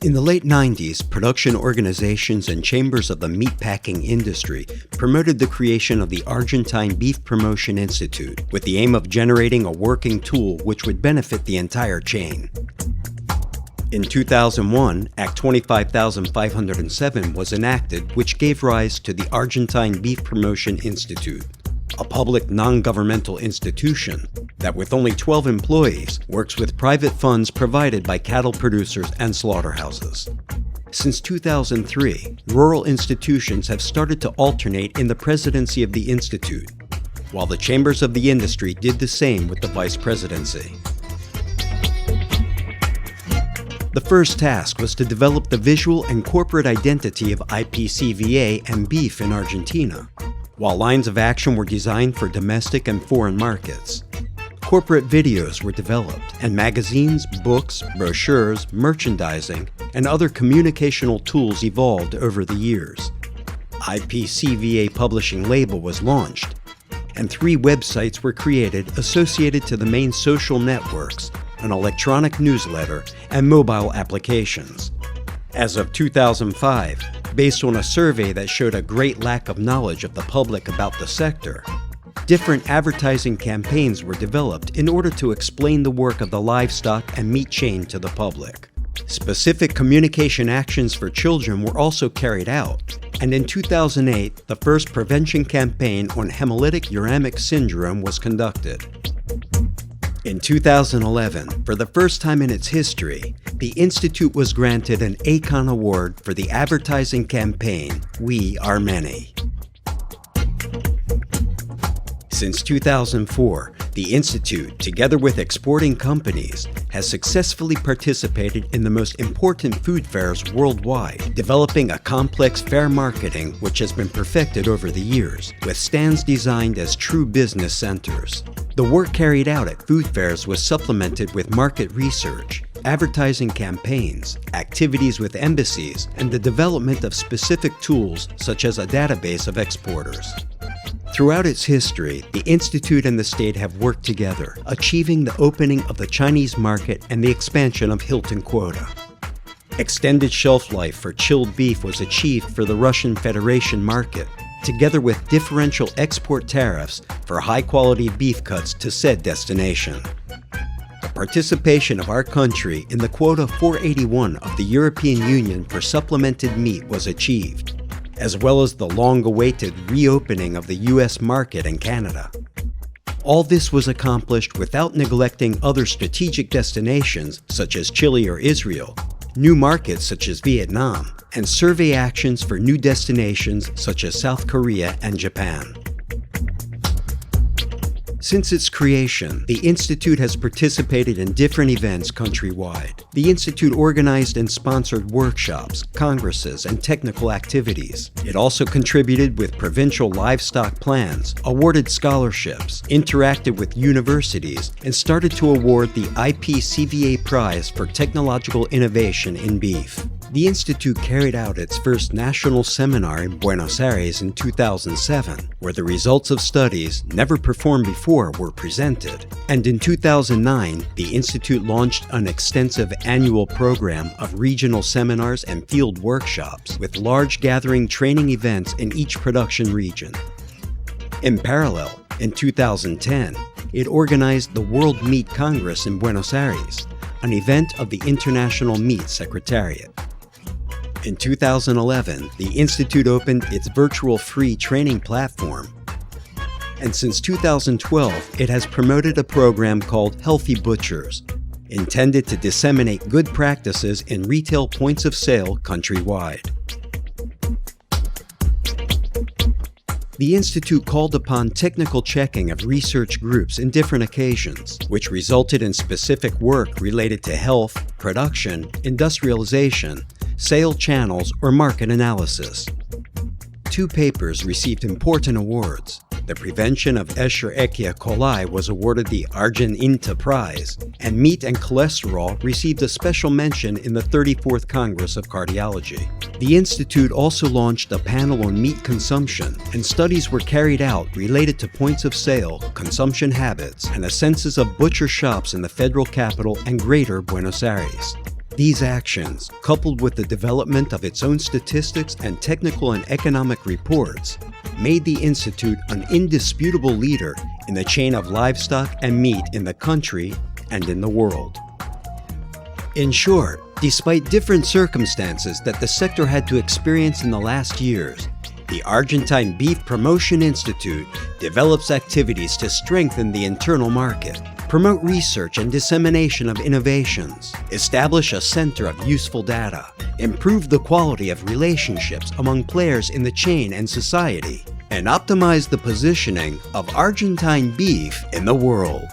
In the late 90s, production organizations and chambers of the meatpacking industry promoted the creation of the Argentine Beef Promotion Institute with the aim of generating a working tool which would benefit the entire chain. In 2001, Act 25,507 was enacted, which gave rise to the Argentine Beef Promotion Institute, a public non-governmental institution that, with only 12 employees, works with private funds provided by cattle producers and slaughterhouses. Since 2003, rural institutions have started to alternate in the presidency of the institute, while the chambers of the industry did the same with the vice presidency. The first task was to develop the visual and corporate identity of IPCVA and beef in Argentina, while lines of action were designed for domestic and foreign markets. Corporate videos were developed, and magazines, books, brochures, merchandising, and other communicational tools evolved over the years. IPCVA publishing label was launched, and 3 websites were created associated to the main social networks, an electronic newsletter, and mobile applications. As of 2005, based on a survey that showed a great lack of knowledge of the public about the sector, different advertising campaigns were developed in order to explain the work of the livestock and meat chain to the public. Specific communication actions for children were also carried out, and in 2008, the first prevention campaign on hemolytic uremic syndrome was conducted. In 2011, for the first time in its history, the Institute was granted an ACCION Award for the advertising campaign, We Are Many. Since 2004, the Institute, together with exporting companies, has successfully participated in the most important food fairs worldwide, developing a complex fair marketing which has been perfected over the years, with stands designed as true business centers. The work carried out at food fairs was supplemented with market research, advertising campaigns, activities with embassies, and the development of specific tools such as a database of exporters. Throughout its history, the Institute and the state have worked together, achieving the opening of the Chinese market and the expansion of Hilton quota. Extended shelf life for chilled beef was achieved for the Russian Federation market, together with differential export tariffs for high-quality beef cuts to said destination. The participation of our country in the quota 481 of the European Union for supplemented meat was achieved, as well as the long-awaited reopening of the U.S. market and Canada. All this was accomplished without neglecting other strategic destinations such as Chile or Israel, new markets such as Vietnam, and survey actions for new destinations such as South Korea and Japan. Since its creation, the Institute has participated in different events countrywide. The Institute organized and sponsored workshops, congresses, and technical activities. It also contributed with provincial livestock plans, awarded scholarships, interacted with universities, and started to award the IPCVA Prize for Technological Innovation in Beef. The Institute carried out its first national seminar in Buenos Aires in 2007, where the results of studies never performed before were presented. And in 2009, the Institute launched an extensive annual program of regional seminars and field workshops with large gathering training events in each production region. In parallel, in 2010, it organized the World Meat Congress in Buenos Aires, an event of the International Meat Secretariat. In 2011, the Institute opened its virtual free training platform. And since 2012, it has promoted a program called Healthy Butchers, intended to disseminate good practices in retail points of sale countrywide. The Institute called upon technical checking of research groups in different occasions, which resulted in specific work related to health, production, industrialization, sale channels, or market analysis. 2 papers received important awards. The prevention of Escherichia coli was awarded the Argent Prize, and meat and cholesterol received a special mention in the 34th Congress of Cardiology. The Institute also launched a panel on meat consumption, and studies were carried out related to points of sale, consumption habits, and a census of butcher shops in the federal capital and greater Buenos Aires. These actions, coupled with the development of its own statistics and technical and economic reports, made the Institute an indisputable leader in the chain of livestock and meat in the country and in the world. In short, despite different circumstances that the sector had to experience in the last years, the Argentine Beef Promotion Institute develops activities to strengthen the internal market, promote research and dissemination of innovations, establish a center of useful data, improve the quality of relationships among players in the chain and society, and optimize the positioning of Argentine beef in the world.